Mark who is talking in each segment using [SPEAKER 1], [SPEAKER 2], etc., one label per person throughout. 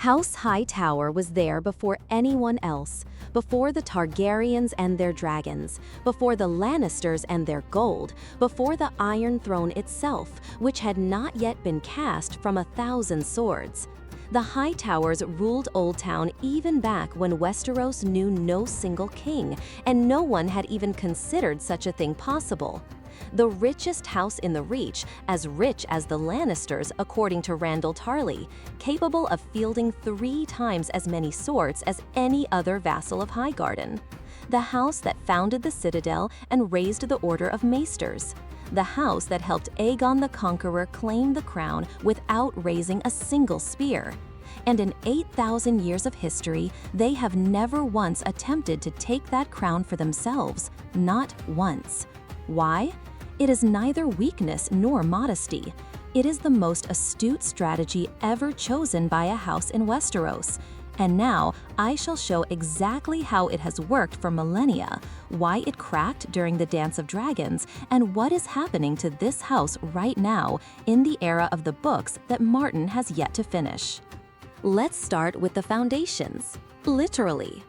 [SPEAKER 1] House Hightower was there before anyone else, before the Targaryens and their dragons, before the Lannisters and their gold, before the Iron Throne itself, which had not yet been cast from 1,000 swords. The Hightowers ruled Oldtown even back when Westeros knew no single king, and no one had even considered such a thing possible. The richest house in the Reach, as rich as the Lannisters according to Randall Tarley, capable of fielding 3 times as many swords as any other vassal of Highgarden. The house that founded the Citadel and raised the Order of Maesters. The house that helped Aegon the Conqueror claim the crown without raising a single spear. And in 8,000 years of history, they have never once attempted to take that crown for themselves, not once. Why? It is neither weakness nor modesty. It is the most astute strategy ever chosen by a house in Westeros. And now, I shall show exactly how it has worked for millennia, why it cracked during the Dance of Dragons, and what is happening to this house right now in the era of the books that Martin has yet to finish. Let's start with the foundations, literally.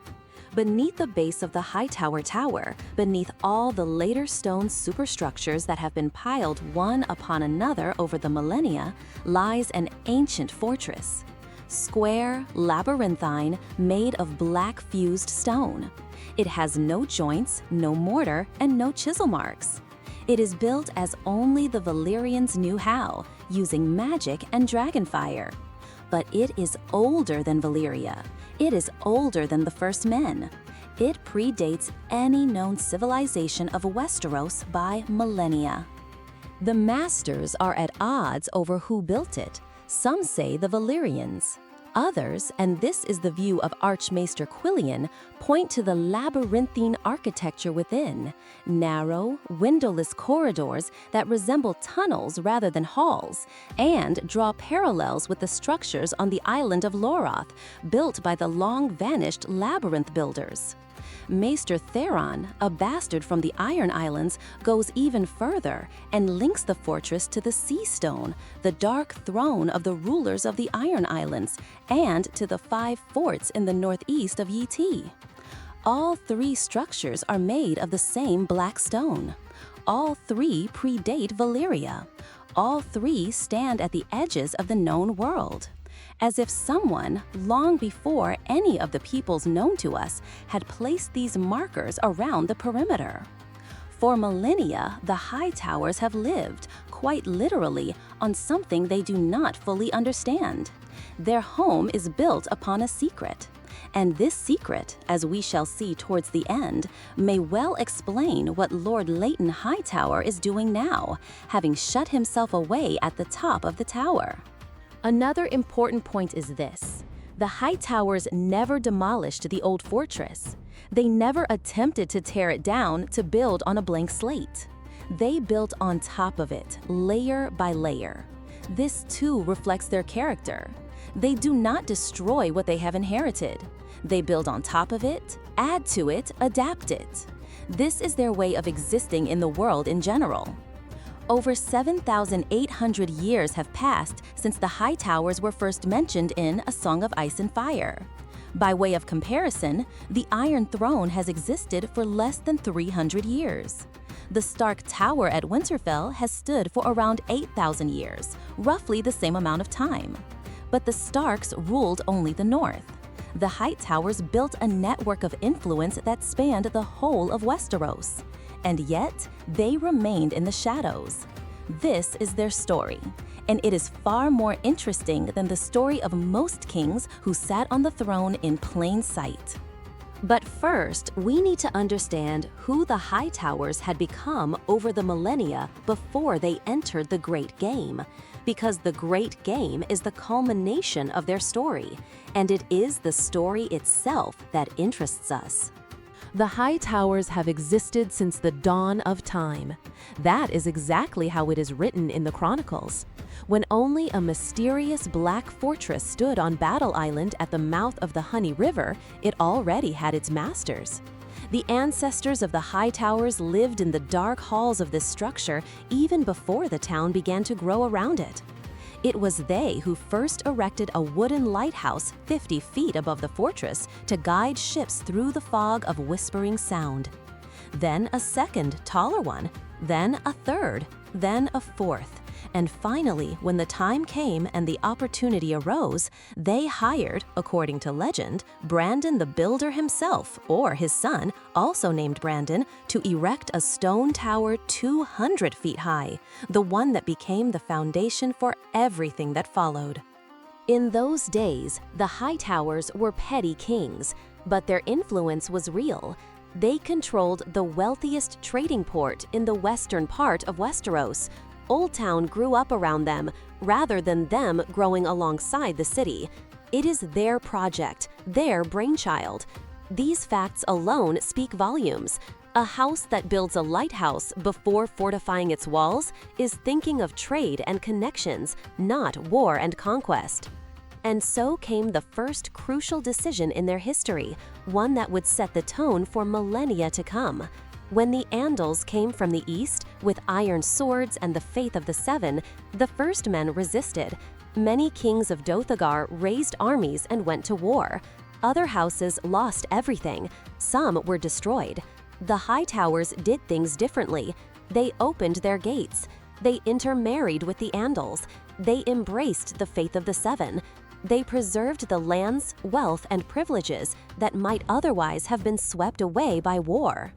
[SPEAKER 1] Beneath the base of the Hightower Tower, beneath all the later stone superstructures that have been piled one upon another over the millennia, lies an ancient fortress. Square, labyrinthine, made of black fused stone. It has no joints, no mortar, and no chisel marks. It is built as only the Valyrians knew how, using magic and dragonfire. But it is older than Valyria. It is older than the first men. It predates any known civilization of Westeros by millennia. The masters are at odds over who built it. Some say the Valyrians. Others, and this is the view of Archmaester Quillian, point to the labyrinthine architecture within, narrow, windowless corridors that resemble tunnels rather than halls, and draw parallels with the structures on the island of Loroth, built by the long-vanished labyrinth builders. Maester Theron, a bastard from the Iron Islands, goes even further and links the fortress to the Sea Stone, the dark throne of the rulers of the Iron Islands, and to the 5 forts in the northeast of Yi Ti. All 3 structures are made of the same black stone. All 3 predate Valyria. All 3 stand at the edges of the known world. As if someone, long before any of the peoples known to us, had placed these markers around the perimeter. For millennia, the Hightowers have lived, quite literally, on something they do not fully understand. Their home is built upon a secret. And this secret, as we shall see towards the end, may well explain what Lord Leighton Hightower is doing now, having shut himself away at the top of the tower. Another important point is this. The Hightowers never demolished the old fortress. They never attempted to tear it down to build on a blank slate. They built on top of it, layer by layer. This too reflects their character. They do not destroy what they have inherited. They build on top of it, add to it, adapt it. This is their way of existing in the world in general. Over 7,800 years have passed since the Hightowers were first mentioned in A Song of Ice and Fire. By way of comparison, the Iron Throne has existed for less than 300 years. The Stark Tower at Winterfell has stood for around 8,000 years, roughly the same amount of time. But the Starks ruled only the north. The Hightowers built a network of influence that spanned the whole of Westeros. And yet, they remained in the shadows. This is their story, and it is far more interesting than the story of most kings who sat on the throne in plain sight. But first, we need to understand who the Hightowers had become over the millennia before they entered the Great Game, because the Great Game is the culmination of their story, and it is the story itself that interests us. The Hightowers have existed since the dawn of time. That is exactly how it is written in the Chronicles. When only a mysterious black fortress stood on Battle Island at the mouth of the Honey River, it already had its masters. The ancestors of the Hightowers lived in the dark halls of this structure even before the town began to grow around it. It was they who first erected a wooden lighthouse 50 feet above the fortress to guide ships through the fog of whispering sound. Then a second, taller one, then a third, then a fourth. And finally, when the time came and the opportunity arose, they hired, according to legend, Brandon the builder himself, or his son, also named Brandon, to erect a stone tower 200 feet high, the one that became the foundation for everything that followed. In those days, the Hightowers were petty kings, but their influence was real. They controlled the wealthiest trading port in the western part of Westeros. Old Town grew up around them, rather than them growing alongside the city. It is their project, their brainchild. These facts alone speak volumes. A house that builds a lighthouse before fortifying its walls is thinking of trade and connections, not war and conquest. And so came the first crucial decision in their history, one that would set the tone for millennia to come. When the Andals came from the east with iron swords and the faith of the Seven, the first men resisted. Many kings of Dothagar raised armies and went to war. Other houses lost everything. Some were destroyed. The Hightowers did things differently. They opened their gates. They intermarried with the Andals. They embraced the faith of the Seven. They preserved the lands, wealth, and privileges that might otherwise have been swept away by war.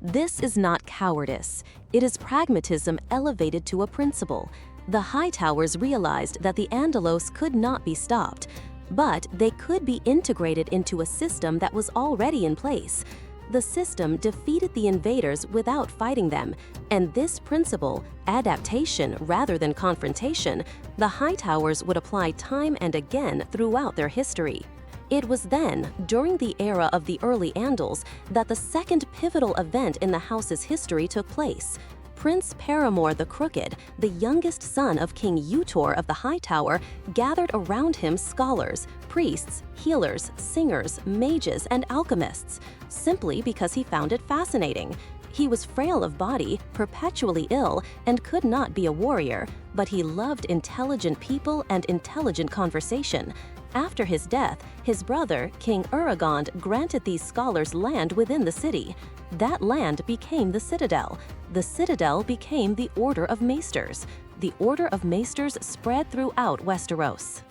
[SPEAKER 1] This is not cowardice. It is pragmatism elevated to a principle. The Hightowers realized that the Andalos could not be stopped, but they could be integrated into a system that was already in place. The system defeated the invaders without fighting them, and this principle, adaptation rather than confrontation, the Hightowers would apply time and again throughout their history. It was then, during the era of the early Andals, that the second pivotal event in the house's history took place. Prince Paramore the Crooked, the youngest son of King Utor of the Hightower, gathered around him scholars, priests, healers, singers, mages, and alchemists, simply because he found it fascinating. He was frail of body, perpetually ill, and could not be a warrior, but he loved intelligent people and intelligent conversation. After his death, his brother, King Aegon, granted these scholars land within the city. That land became the Citadel. The Citadel became the Order of Maesters. The Order of Maesters spread throughout Westeros.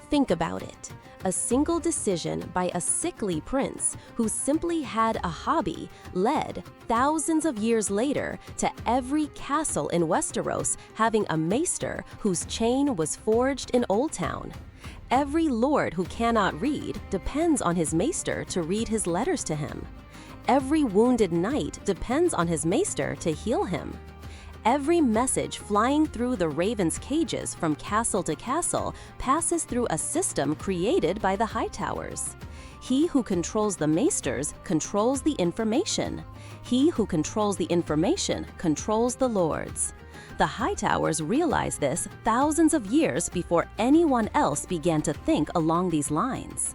[SPEAKER 1] Think about it. A single decision by a sickly prince who simply had a hobby led, thousands of years later, to every castle in Westeros having a maester whose chain was forged in Old Town. Every lord who cannot read depends on his maester to read his letters to him. Every wounded knight depends on his maester to heal him. Every message flying through the raven's cages from castle to castle passes through a system created by the Hightowers. He who controls the maesters controls the information. He who controls the information controls the lords. The Hightowers realized this thousands of years before anyone else began to think along these lines.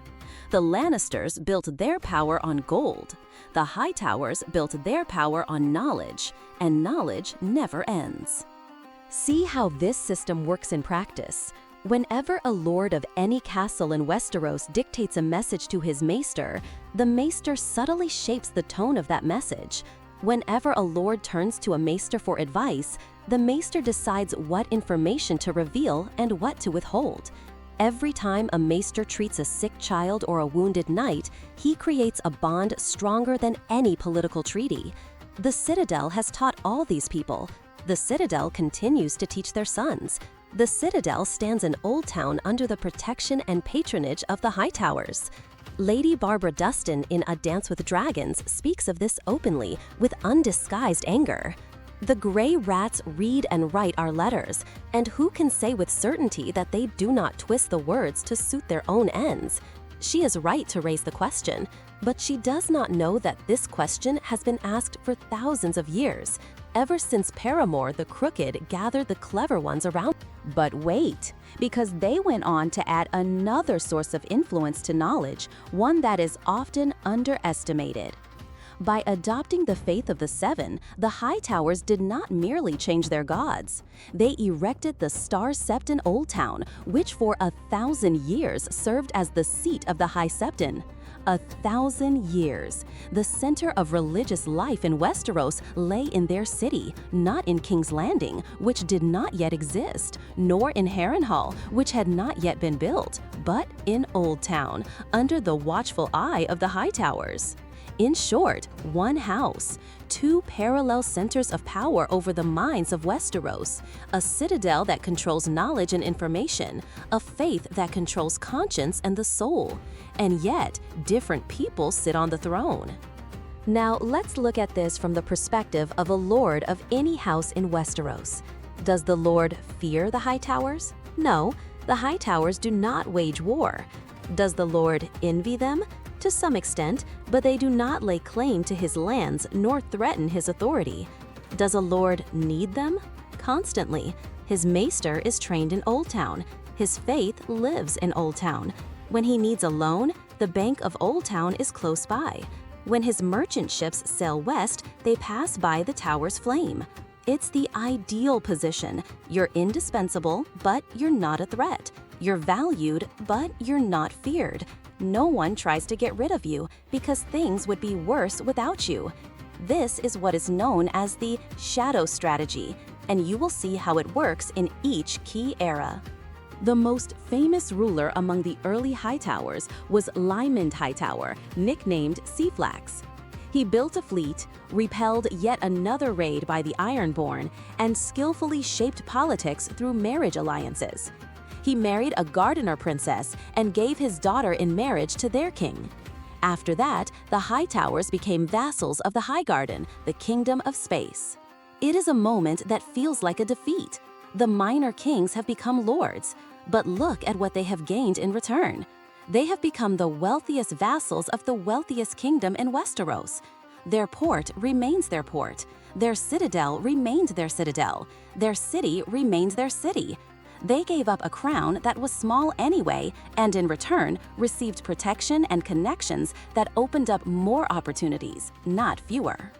[SPEAKER 1] The Lannisters built their power on gold. The Hightowers built their power on knowledge, and knowledge never ends. See how this system works in practice. Whenever a lord of any castle in Westeros dictates a message to his maester, the maester subtly shapes the tone of that message. Whenever a lord turns to a maester for advice, the maester decides what information to reveal and what to withhold. Every time a maester treats a sick child or a wounded knight, he creates a bond stronger than any political treaty. The Citadel has taught all these people. The Citadel continues to teach their sons. The Citadel stands in Old Town under the protection and patronage of the Hightowers. Lady Barbara Dustin in A Dance with Dragons speaks of this openly, with undisguised anger. The Grey Rats read and write our letters, and who can say with certainty that they do not twist the words to suit their own ends? She is right to raise the question, but she does not know that this question has been asked for thousands of years, ever since Paramore the Crooked gathered the clever ones around. But wait, because they went on to add another source of influence to knowledge, one that is often underestimated. By adopting the faith of the Seven, the Hightowers did not merely change their gods. They erected the Star Sept in Old Town, which for 1,000 years served as the seat of the High Septon. 1,000 years. The center of religious life in Westeros lay in their city, not in King's Landing, which did not yet exist, nor in Harrenhal, which had not yet been built, but in Old Town, under the watchful eye of the Hightowers. In short, one house, two parallel centers of power over the minds of Westeros, a citadel that controls knowledge and information, a faith that controls conscience and the soul, and yet different people sit on the throne. Now let's look at this from the perspective of a lord of any house in Westeros. Does the lord fear the Hightowers? No, the Hightowers do not wage war. Does the lord envy them? To some extent, but they do not lay claim to his lands nor threaten his authority. Does a lord need them? Constantly. His maester is trained in Old Town. His faith lives in Old Town. When he needs a loan, the Bank of Old Town is close by. When his merchant ships sail west, they pass by the tower's flame. It's the ideal position. You're indispensable, but you're not a threat. You're valued, but you're not feared. No one tries to get rid of you because things would be worse without you. This is what is known as the shadow strategy, and you will see how it works in each key era. The most famous ruler among the early Hightowers was Lymond Hightower, nicknamed Seaflax. He built a fleet, repelled yet another raid by the Ironborn, and skillfully shaped politics through marriage alliances. He married a gardener princess and gave his daughter in marriage to their king. After that, the Hightowers became vassals of the Highgarden, the Kingdom of Space. It is a moment that feels like a defeat. The minor kings have become lords, but look at what they have gained in return. They have become the wealthiest vassals of the wealthiest kingdom in Westeros. Their port remains their port. Their citadel remained their citadel. Their city remains their city. They gave up a crown that was small anyway, and in return received protection and connections that opened up more opportunities, not fewer.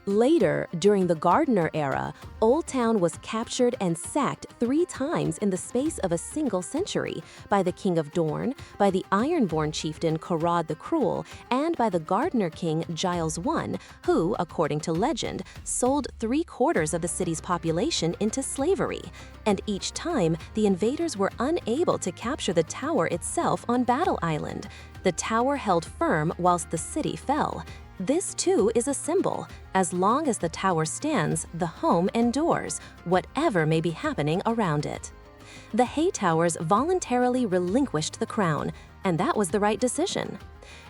[SPEAKER 1] Later, during the Gardener era, Old Town was captured and sacked 3 times in the space of a single century by the King of Dorne, by the Ironborn chieftain Corrod the Cruel, and by the Gardener king Giles I, who, according to legend, sold 3/4 of the city's population into slavery. And each time, the invaders were unable to capture the tower itself on Battle Island. The tower held firm whilst the city fell. This too is a symbol. As long as the tower stands, the home endures, whatever may be happening around it. The Hightowers voluntarily relinquished the crown, and that was the right decision.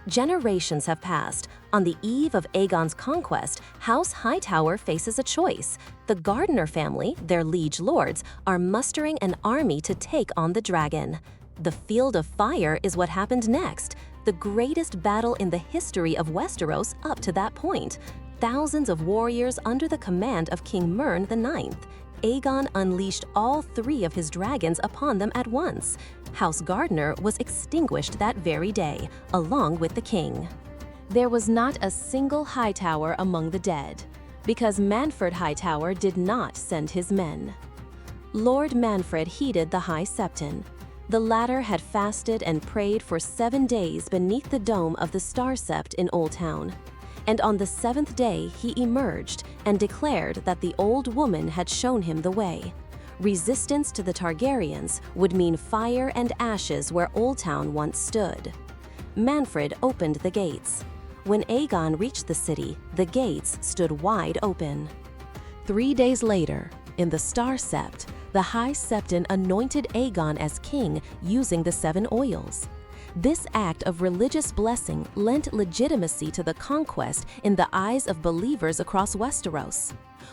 [SPEAKER 1] Generations have passed. On the eve of Aegon's conquest, House Hightower faces a choice. The Gardener family, their liege lords, are mustering an army to take on the dragon. The Field of Fire is what happened next. The greatest battle in the history of Westeros up to that point. Thousands of warriors under the command of King Mern IX. Aegon unleashed all 3 of his dragons upon them at once. House Gardener was extinguished that very day, along with the king. There was not a single Hightower among the dead, because Manfred Hightower did not send his men. Lord Manfred heeded the High Septon. The latter had fasted and prayed for 7 days beneath the dome of the Star Sept in Old Town. And on the 7th day he emerged and declared that the old woman had shown him the way. Resistance to the Targaryens would mean fire and ashes where Old Town once stood. Manfred opened the gates. When Aegon reached the city, the gates stood wide open. 3 days later, in the Star Sept, the High Septon anointed Aegon as king using the 7 oils. This act of religious blessing lent legitimacy to the conquest in the eyes of believers across Westeros.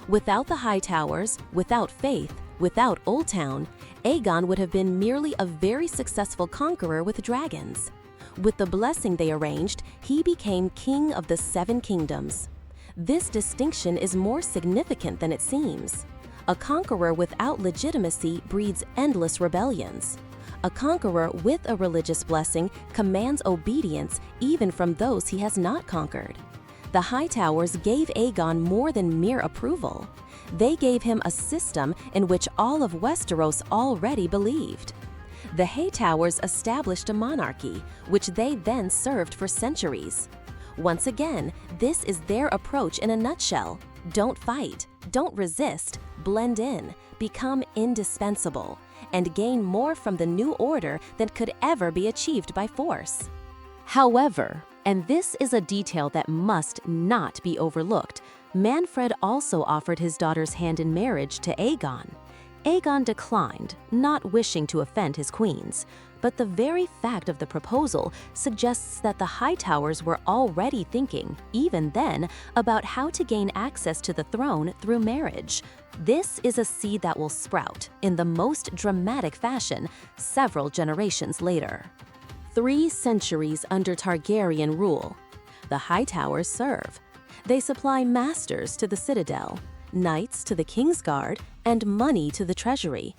[SPEAKER 1] Without the Hightowers, without faith, without Old Town, Aegon would have been merely a very successful conqueror with dragons. With the blessing they arranged, he became king of the 7 kingdoms. This distinction is more significant than it seems. A conqueror without legitimacy breeds endless rebellions. A conqueror with a religious blessing commands obedience even from those he has not conquered. The Hightowers gave Aegon more than mere approval. They gave him a system in which all of Westeros already believed. The Hightowers established a monarchy, which they then served for centuries. Once again, this is their approach in a nutshell. Don't fight, don't resist, blend in, become indispensable, and gain more from the new order than could ever be achieved by force. However, and this is a detail that must not be overlooked, Manfred also offered his daughter's hand in marriage to Aegon. Aegon declined, not wishing to offend his queens, but the very fact of the proposal suggests that the Hightowers were already thinking, even then, about how to gain access to the throne through marriage. This is a seed that will sprout, in the most dramatic fashion, several generations later. 3 centuries under Targaryen rule. The Hightowers serve. They supply masters to the Citadel, knights to the Kingsguard, and money to the treasury.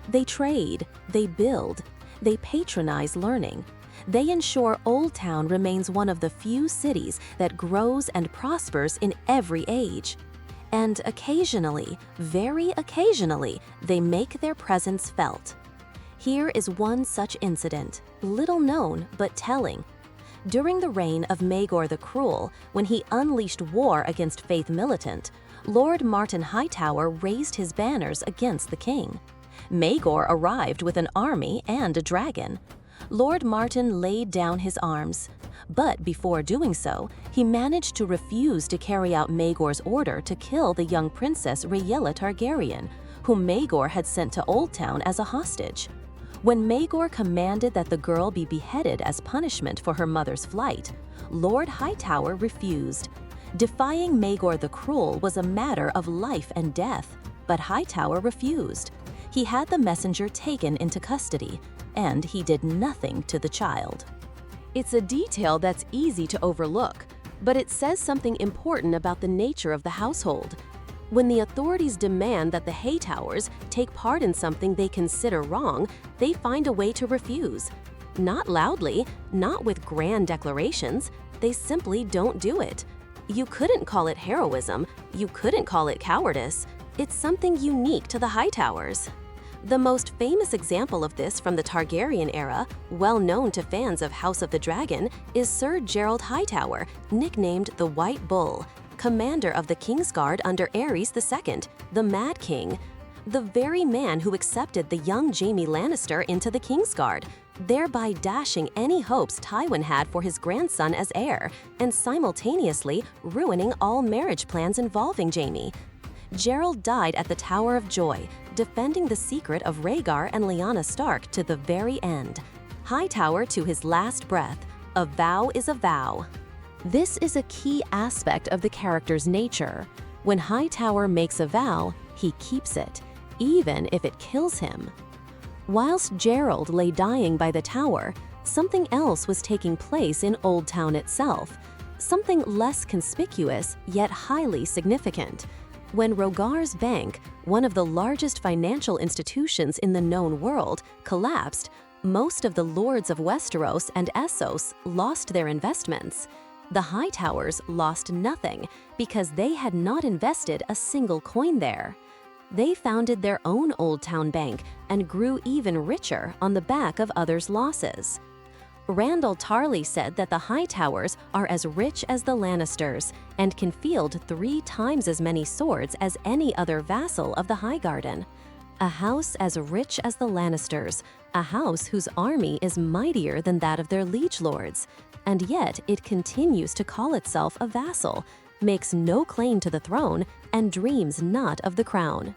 [SPEAKER 1] They trade, they build, they patronize learning. They ensure Old Town remains one of the few cities that grows and prospers in every age. And occasionally, very occasionally, they make their presence felt. Here is one such incident, little known but telling. During the reign of Maegor the Cruel, when he unleashed war against Faith Militant, Lord Martin Hightower raised his banners against the king. Maegor arrived with an army and a dragon. Lord Martin laid down his arms, but before doing so, he managed to refuse to carry out Maegor's order to kill the young princess Rhaella Targaryen, whom Maegor had sent to Old Town as a hostage. When Maegor commanded that the girl be beheaded as punishment for her mother's flight, Lord Hightower refused. Defying Maegor the Cruel was a matter of life and death, but Hightower refused. He had the messenger taken into custody, and he did nothing to the child. It's a detail that's easy to overlook, but it says something important about the nature of the household. When the authorities demand that the Hightowers take part in something they consider wrong, they find a way to refuse. Not loudly, not with grand declarations, they simply don't do it. You couldn't call it heroism, you couldn't call it cowardice. It's something unique to the Hightowers. The most famous example of this from the Targaryen era, well known to fans of House of the Dragon, is Sir Gerald Hightower, nicknamed the White Bull, commander of the Kingsguard under Aerys II, the Mad King, the very man who accepted the young Jaime Lannister into the Kingsguard, thereby dashing any hopes Tywin had for his grandson as heir, and simultaneously ruining all marriage plans involving Jaime. Gerald died at the Tower of Joy, defending the secret of Rhaegar and Lyanna Stark to the very end. Hightower to his last breath, a vow is a vow. This is a key aspect of the character's nature. When Hightower makes a vow, he keeps it, even if it kills him. Whilst Gerald lay dying by the tower, something else was taking place in Old Town itself, something less conspicuous yet highly significant. When Rogar's Bank, one of the largest financial institutions in the known world, collapsed, most of the lords of Westeros and Essos lost their investments. The Hightowers lost nothing because they had not invested a single coin there. They founded their own Old Town Bank and grew even richer on the back of others' losses. Randall Tarley said that the Hightowers are as rich as the Lannisters and can field 3 times as many swords as any other vassal of the Highgarden. A house as rich as the Lannisters, a house whose army is mightier than that of their liege lords, and yet it continues to call itself a vassal, makes no claim to the throne, and dreams not of the crown.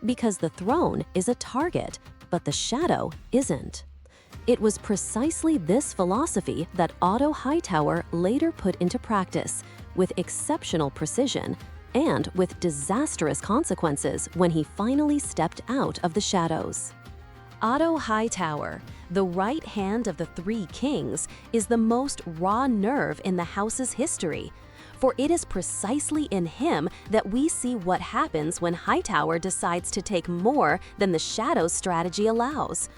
[SPEAKER 1] Because the throne is a target, but the shadow isn't. It was precisely this philosophy that Otto Hightower later put into practice, with exceptional precision, and with disastrous consequences when he finally stepped out of the shadows. Otto Hightower, the right hand of the 3 kings, is the most raw nerve in the house's history, for it is precisely in him that we see what happens when Hightower decides to take more than the Shadow's strategy allows.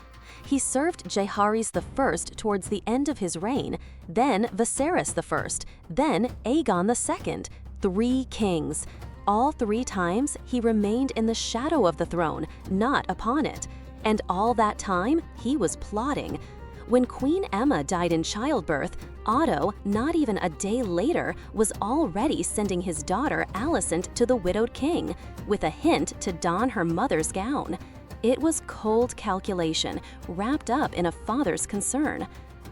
[SPEAKER 1] He served Jaehaerys I towards the end of his reign, then Viserys I, then Aegon II, 3 kings. All 3 times, he remained in the shadow of the throne, not upon it. And all that time, he was plotting. When Queen Emma died in childbirth, Otto, not even a day later, was already sending his daughter Alicent to the widowed king, with a hint to don her mother's gown. It was cold calculation, wrapped up in a father's concern.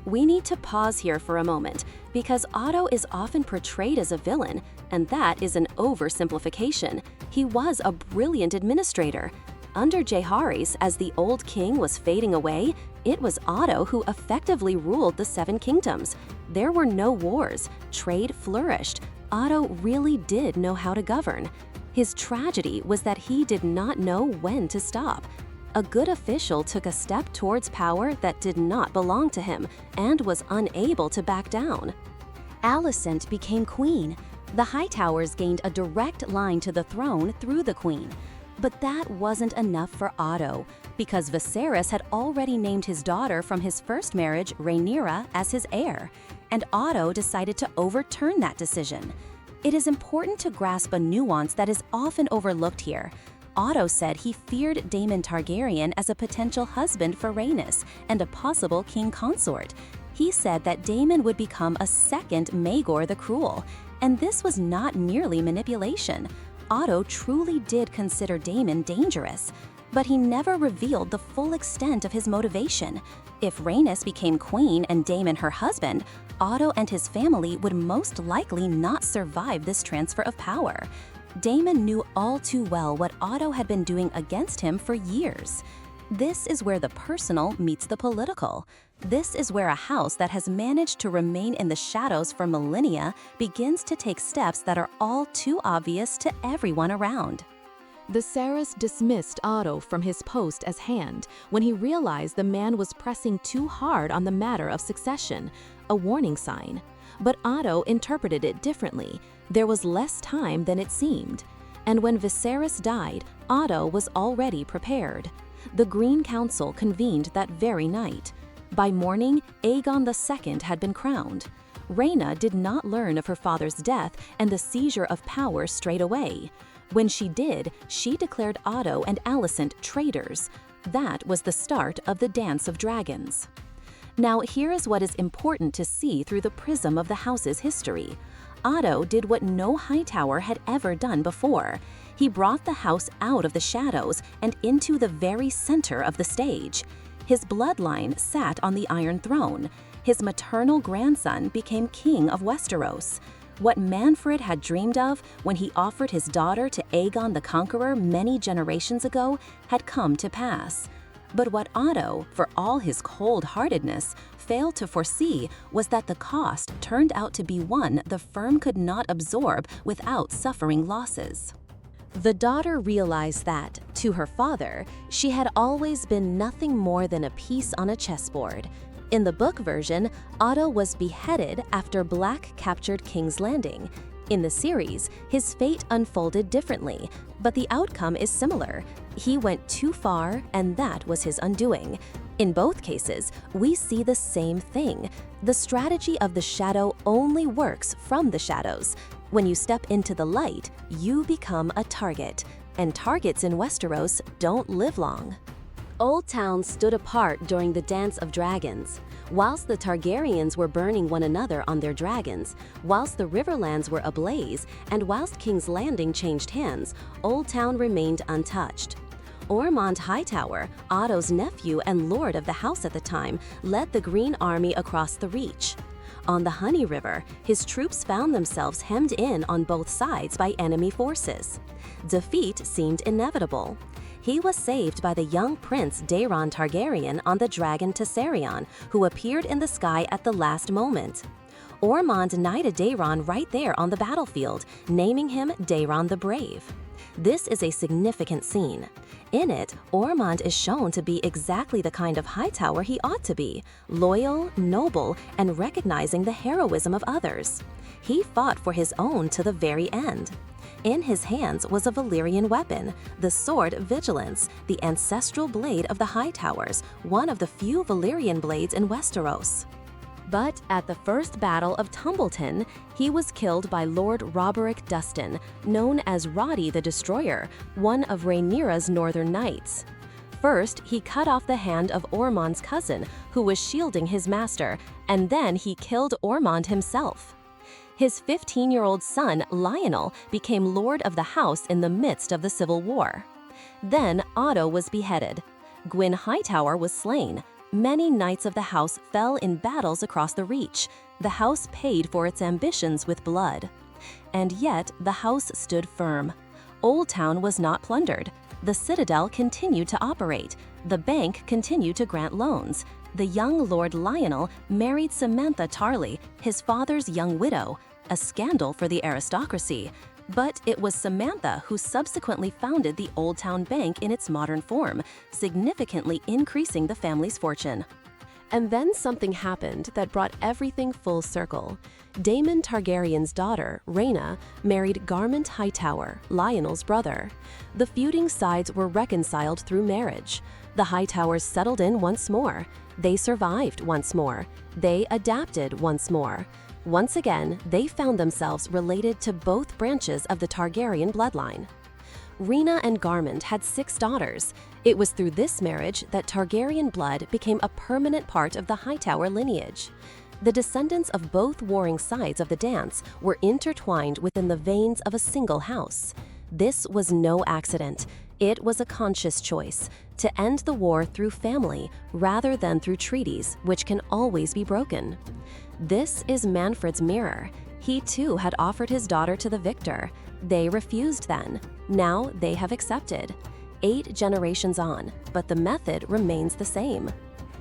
[SPEAKER 1] We need to pause here for a moment, because Otto is often portrayed as a villain, and that is an oversimplification. He was a brilliant administrator. Under Jaehaerys, as the old king was fading away, it was Otto who effectively ruled the 7 kingdoms. There were no wars, trade flourished. Otto really did know how to govern. His tragedy was that he did not know when to stop. A good official took a step towards power that did not belong to him and was unable to back down. Alicent became queen. The Hightowers gained a direct line to the throne through the queen. But that wasn't enough for Otto, because Viserys had already named his daughter from his first marriage, Rhaenyra, as his heir, and Otto decided to overturn that decision. It is important to grasp a nuance that is often overlooked here. Otto said he feared Daemon Targaryen as a potential husband for Rhaenys and a possible king consort. He said that Daemon would become a second Maegor the Cruel, and this was not merely manipulation. Otto truly did consider Daemon dangerous, but he never revealed the full extent of his motivation. If Rhaenys became queen and Daemon her husband, Otto and his family would most likely not survive this transfer of power. Daemon knew all too well what Otto had been doing against him for years. This is where the personal meets the political. This is where a house that has managed to remain in the shadows for millennia begins to take steps that are all too obvious to everyone around. Viserys dismissed Otto from his post as Hand when he realized the man was pressing too hard on the matter of succession, a warning sign. But Otto interpreted it differently. There was less time than it seemed. And when Viserys died, Otto was already prepared. The Green Council convened that very night. By morning, Aegon II had been crowned. Rhaena did not learn of her father's death and the seizure of power straight away. When she did, she declared Otto and Alicent traitors. That was the start of the Dance of Dragons. Now, here is what is important to see through the prism of the house's history. Otto did what no Hightower had ever done before. He brought the house out of the shadows and into the very center of the stage. His bloodline sat on the Iron Throne. His maternal grandson became king of Westeros. What Manfred had dreamed of when he offered his daughter to Aegon the Conqueror many generations ago had come to pass. But what Otto, for all his cold-heartedness, failed to foresee was that the cost turned out to be one the firm could not absorb without suffering losses. The daughter realized that, to her father, she had always been nothing more than a piece on a chessboard. In the book version, Otto was beheaded after Black captured King's Landing. In the series, his fate unfolded differently, but the outcome is similar. He went too far, and that was his undoing. In both cases, we see the same thing. The strategy of the shadow only works from the shadows. When you step into the light, you become a target, and targets in Westeros don't live long. Old Town stood apart during the Dance of Dragons. Whilst the Targaryens were burning one another on their dragons, whilst the Riverlands were ablaze, and whilst King's Landing changed hands, Old Town remained untouched. Ormond Hightower, Otto's nephew and lord of the house at the time, led the Green Army across the Reach. On the Honey River, his troops found themselves hemmed in on both sides by enemy forces. Defeat seemed inevitable. He was saved by the young prince Daeron Targaryen on the dragon Tessarion, who appeared in the sky at the last moment. Ormond knighted Daeron right there on the battlefield, naming him Daeron the Brave. This is a significant scene. In it, Ormond is shown to be exactly the kind of Hightower he ought to be, loyal, noble, and recognizing the heroism of others. He fought for his own to the very end. In his hands was a Valyrian weapon, the sword Vigilance, the ancestral blade of the Hightowers, one of the few Valyrian blades in Westeros. But at the first Battle of Tumbleton, he was killed by Lord Roberic Dustin, known as Roddy the Destroyer, one of Rhaenyra's northern knights. First, he cut off the hand of Ormond's cousin, who was shielding his master, and then he killed Ormond himself. His 15-year-old son, Lionel, became Lord of the House in the midst of the Civil War. Then Otto was beheaded. Gwyn Hightower was slain. Many knights of the house fell in battles across the Reach. The house paid for its ambitions with blood. And yet, the house stood firm. Old Town was not plundered. The Citadel continued to operate. The bank continued to grant loans. The young Lord Lionel married Samantha Tarley, his father's young widow, a scandal for the aristocracy. But it was Samantha who subsequently founded the Old Town Bank in its modern form, significantly increasing the family's fortune. And then something happened that brought everything full circle. Daemon Targaryen's daughter, Rhaena, married Garmund Hightower, Lionel's brother. The feuding sides were reconciled through marriage. The Hightowers settled in once more. They survived once more. They adapted once more. Once again, they found themselves related to both branches of the Targaryen bloodline. Rhaena and Garmund had 6 daughters. It was through this marriage that Targaryen blood became a permanent part of the Hightower lineage. The descendants of both warring sides of the dance were intertwined within the veins of a single house. This was no accident. It was a conscious choice to end the war through family rather than through treaties, which can always be broken. This is Manfred's mirror. He too had offered his daughter to the victor. They refused then. Now they have accepted. 8 generations on, but the method remains the same.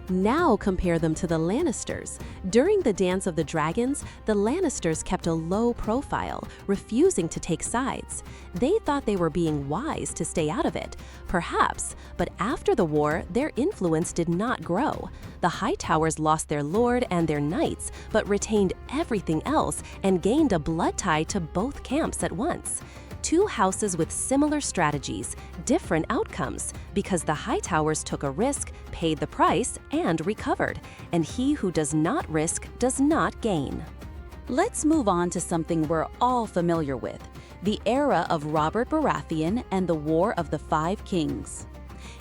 [SPEAKER 1] Now compare them to the Lannisters. During the Dance of the Dragons, the Lannisters kept a low profile, refusing to take sides. They thought they were being wise to stay out of it, perhaps, but after the war, their influence did not grow. The Hightowers lost their lord and their knights, but retained everything else and gained a blood tie to both camps at once. 2 houses with similar strategies, different outcomes, because the Hightowers took a risk, paid the price, and recovered, and he who does not risk does not gain. Let's move on to something we're all familiar with, the era of Robert Baratheon and the War of the 5 Kings.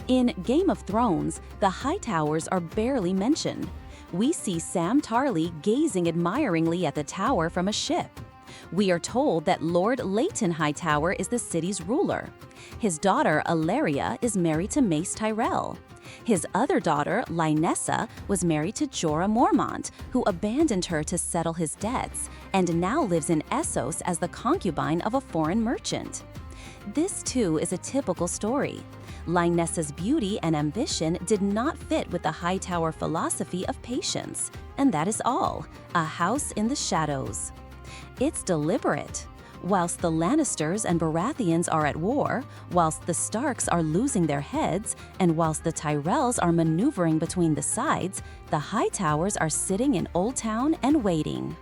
[SPEAKER 1] In Game of Thrones, the Hightowers are barely mentioned. We see Sam Tarly gazing admiringly at the tower from a ship. We are told that Lord Leighton Hightower is the city's ruler. His daughter, Alleria, is married to Mace Tyrell. His other daughter, Lynessa, was married to Jorah Mormont, who abandoned her to settle his debts, and now lives in Essos as the concubine of a foreign merchant. This, too, is a typical story. Lynessa's beauty and ambition did not fit with the Hightower philosophy of patience, and that is all, a house in the shadows. It's deliberate. Whilst the Lannisters and Baratheons are at war, whilst the Starks are losing their heads, and whilst the Tyrells are maneuvering between the sides, the Hightowers are sitting in Old Town and waiting.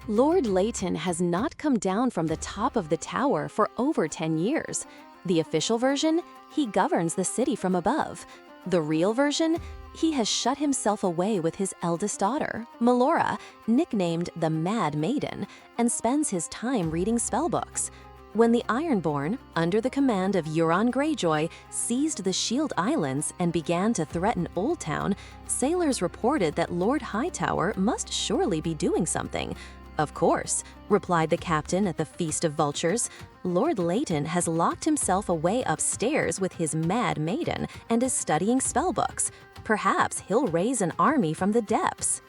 [SPEAKER 1] Lord Leighton has not come down from the top of the tower for over 10 years. The official version, he governs the city from above. The real version, he has shut himself away with his eldest daughter, Melora, nicknamed the Mad Maiden, and spends his time reading spellbooks. When the Ironborn, under the command of Euron Greyjoy, seized the Shield Islands and began to threaten Old Town, sailors reported that Lord Hightower must surely be doing something. "Of course," replied the captain at the Feast of Vultures. "Lord Leighton has locked himself away upstairs with his Mad Maiden and is studying spellbooks. Perhaps he'll raise an army from the depths."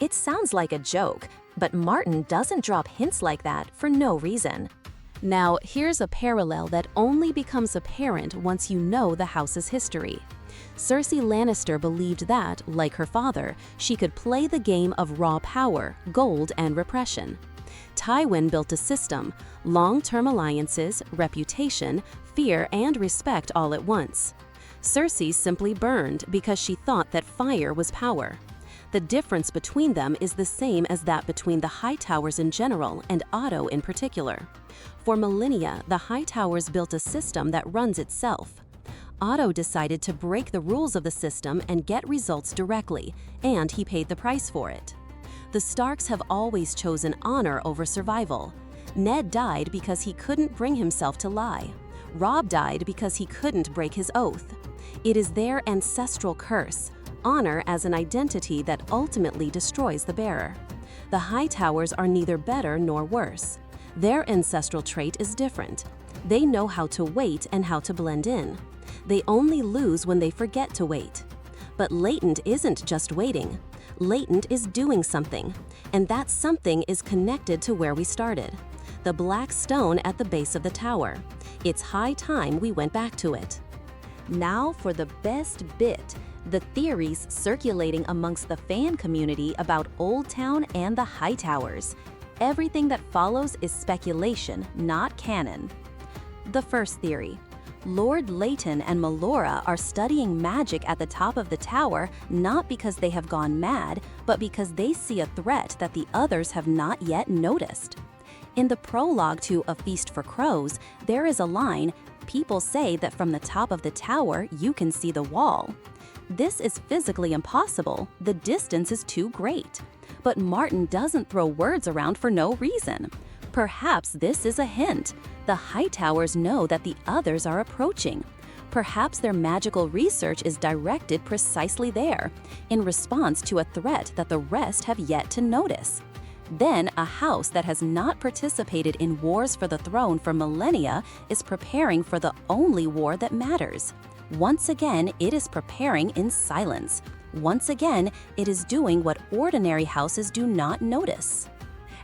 [SPEAKER 1] It sounds like a joke, but Martin doesn't drop hints like that for no reason. Now, here's a parallel that only becomes apparent once you know the house's history. Cersei Lannister believed that, like her father, she could play the game of raw power, gold, and repression. Tywin built a system, long-term alliances, reputation, fear, and respect all at once. Cersei simply burned because she thought that fire was power. The difference between them is the same as that between the Hightowers in general and Otto in particular. For millennia, the Hightowers built a system that runs itself. Otto decided to break the rules of the system and get results directly, and he paid the price for it. The Starks have always chosen honor over survival. Ned died because he couldn't bring himself to lie. Robb died because he couldn't break his oath. It is their ancestral curse, honor as an identity that ultimately destroys the bearer. The Hightowers are neither better nor worse. Their ancestral trait is different. They know how to wait and how to blend in. They only lose when they forget to wait. But latent isn't just waiting. Latent is doing something, and that something is connected to where we started. The black stone at the base of the tower. It's high time we went back to it. Now for the best bit, the theories circulating amongst the fan community about Old Town and the Hightowers. Everything that follows is speculation, not canon. The first theory. Lord Leighton and Melora are studying magic at the top of the tower not because they have gone mad, but because they see a threat that the others have not yet noticed. In the prologue to A Feast for Crows, there is a line, "People say that from the top of the tower you can see the wall." This is physically impossible, the distance is too great. But Martin doesn't throw words around for no reason. Perhaps this is a hint. The Hightowers know that the others are approaching. Perhaps their magical research is directed precisely there, in response to a threat that the rest have yet to notice. Then a house that has not participated in wars for the throne for millennia is preparing for the only war that matters. Once again, it is preparing in silence. Once again, it is doing what ordinary houses do not notice.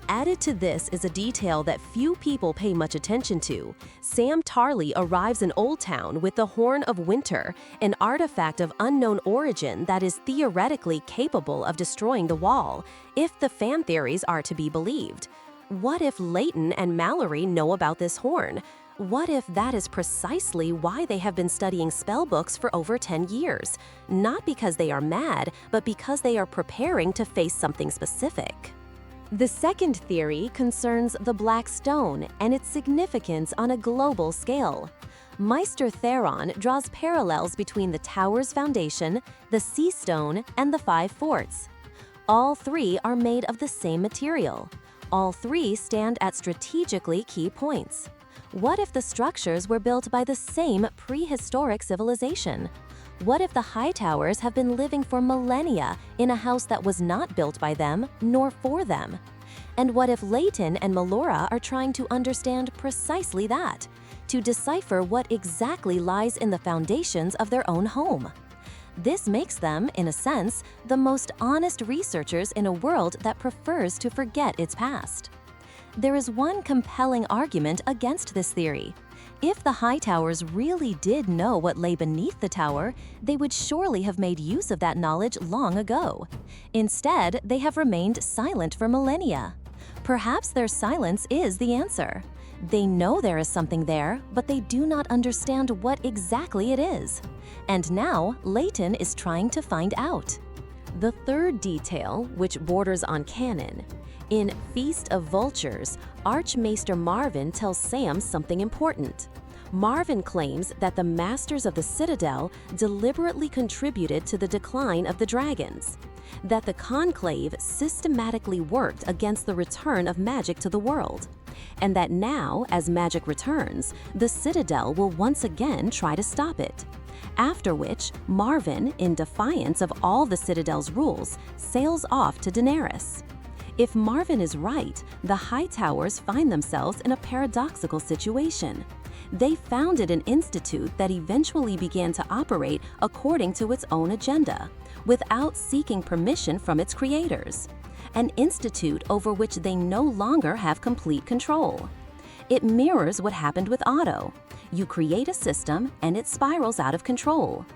[SPEAKER 1] Added to this is a detail that few people pay much attention to. Sam Tarly arrives in Old Town with the Horn of Winter, an artifact of unknown origin that is theoretically capable of destroying the wall, if the fan theories are to be believed. What if Leighton and Mallory know about this horn? What if that is precisely why they have been studying spellbooks for over 10 years? Not because they are mad, but because they are preparing to face something specific. The second theory concerns the Black Stone and its significance on a global scale. Meister Theron draws parallels between the tower's foundation, the Sea Stone, and the 5 forts. All three are made of the same material. All three stand at strategically key points. What if the structures were built by the same prehistoric civilization? What if the Hightowers have been living for millennia in a house that was not built by them nor for them? And what if Leighton and Melora are trying to understand precisely that, to decipher what exactly lies in the foundations of their own home? This makes them, in a sense, the most honest researchers in a world that prefers to forget its past. There is one compelling argument against this theory. If the Hightowers really did know what lay beneath the tower, they would surely have made use of that knowledge long ago. Instead, they have remained silent for millennia. Perhaps their silence is the answer. They know there is something there, but they do not understand what exactly it is. And now, Leighton is trying to find out. The third detail, which borders on canon. In Feast of Vultures, Archmaester Marvin tells Sam something important. Marvin claims that the Masters of the Citadel deliberately contributed to the decline of the dragons, that the Conclave systematically worked against the return of magic to the world, and that now, as magic returns, the Citadel will once again try to stop it. After which, Marvin, in defiance of all the Citadel's rules, sails off to Daenerys. If Marvin is right, the Hightowers find themselves in a paradoxical situation. They founded an institute that eventually began to operate according to its own agenda, without seeking permission from its creators. An institute over which they no longer have complete control. It mirrors what happened with Otto. You create a system and it spirals out of control.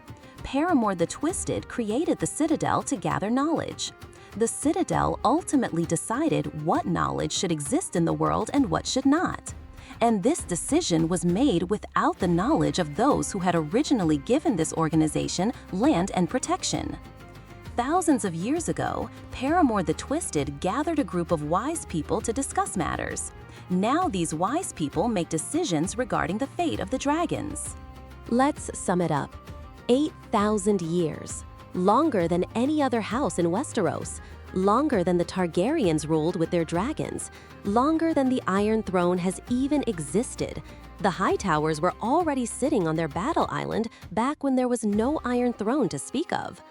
[SPEAKER 1] Paramore the Twisted created the Citadel to gather knowledge. The citadel ultimately decided what knowledge should exist in the world and what should not. And this decision was made without the knowledge of those who had originally given this organization land and protection. Thousands of years ago, Paramore the Twisted gathered a group of wise people to discuss matters. Now these wise people make decisions regarding the fate of the dragons. Let's sum it up. 8,000 years. Longer than any other house in Westeros. Longer than the Targaryens ruled with their dragons. Longer than the Iron Throne has even existed. The Hightowers were already sitting on their battle island back when there was no Iron Throne to speak of.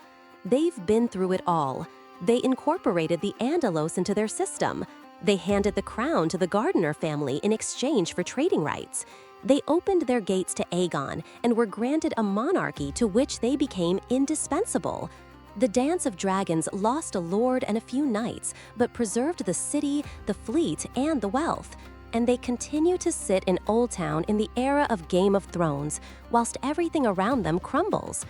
[SPEAKER 1] They've been through it all. They incorporated the Andalos into their system. They handed the crown to the Gardner family in exchange for trading rights. They opened their gates to Aegon and were granted a monarchy to which they became indispensable. The Dance of Dragons lost a lord and a few knights, but preserved the city, the fleet, and the wealth. And they continue to sit in Old Town in the era of Game of Thrones, whilst everything around them crumbles.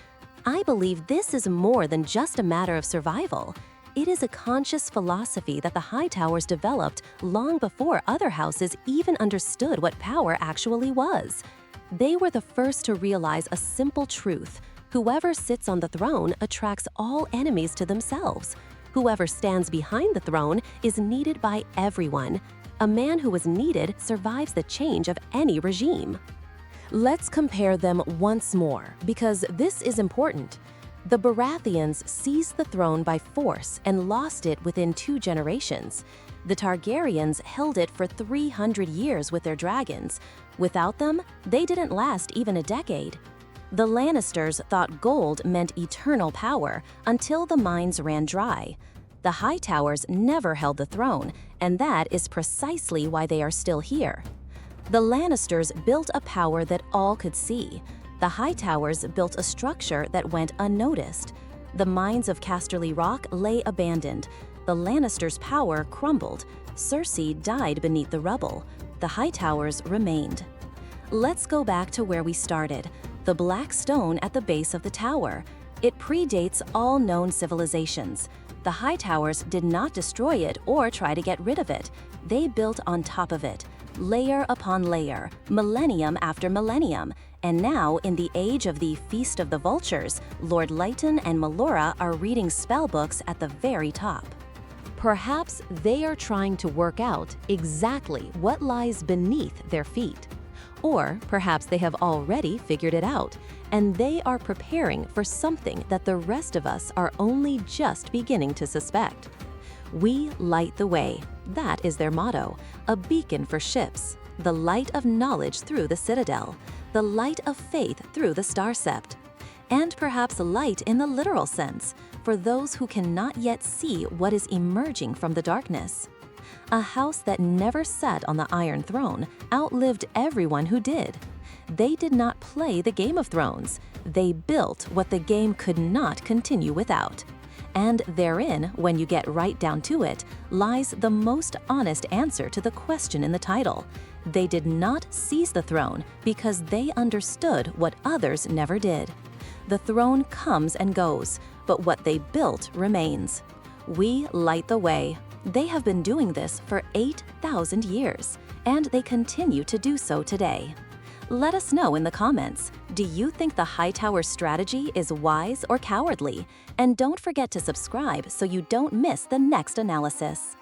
[SPEAKER 1] I believe this is more than just a matter of survival. It is a conscious philosophy that the Hightowers developed long before other houses even understood what power actually was. They were the first to realize a simple truth. Whoever sits on the throne attracts all enemies to themselves. Whoever stands behind the throne is needed by everyone. A man who is needed survives the change of any regime. Let's compare them once more, because this is important. The Baratheons seized the throne by force and lost it within 2 generations. The Targaryens held it for 300 years with their dragons. Without them, they didn't last even a decade. The Lannisters thought gold meant eternal power until the mines ran dry. The Hightowers never held the throne, and that is precisely why they are still here. The Lannisters built a power that all could see. The Hightowers built a structure that went unnoticed. The mines of Casterly Rock lay abandoned. The Lannisters' power crumbled. Cersei died beneath the rubble. The Hightowers remained. Let's go back to where we started, the black stone at the base of the tower. It predates all known civilizations. The Hightowers did not destroy it or try to get rid of it. They built on top of it, layer upon layer, millennium after millennium. And now, in the age of the Feast of the Vultures, Lord Lytton and Melora are reading spellbooks at the very top. Perhaps they are trying to work out exactly what lies beneath their feet. Or perhaps they have already figured it out, and they are preparing for something that the rest of us are only just beginning to suspect. We light the way. That is their motto, a beacon for ships, the light of knowledge through the citadel, the light of faith through the star sept, and perhaps light in the literal sense for those who cannot yet see what is emerging from the darkness. A house that never sat on the Iron Throne outlived everyone who did. They did not play the Game of Thrones. They built what the game could not continue without. And therein, when you get right down to it, lies the most honest answer to the question in the title. They did not seize the throne because they understood what others never did. The throne comes and goes, but what they built remains. We light the way. They have been doing this for 8,000 years, and they continue to do so today. Let us know in the comments, do you think the Hightower strategy is wise or cowardly? And don't forget to subscribe so you don't miss the next analysis.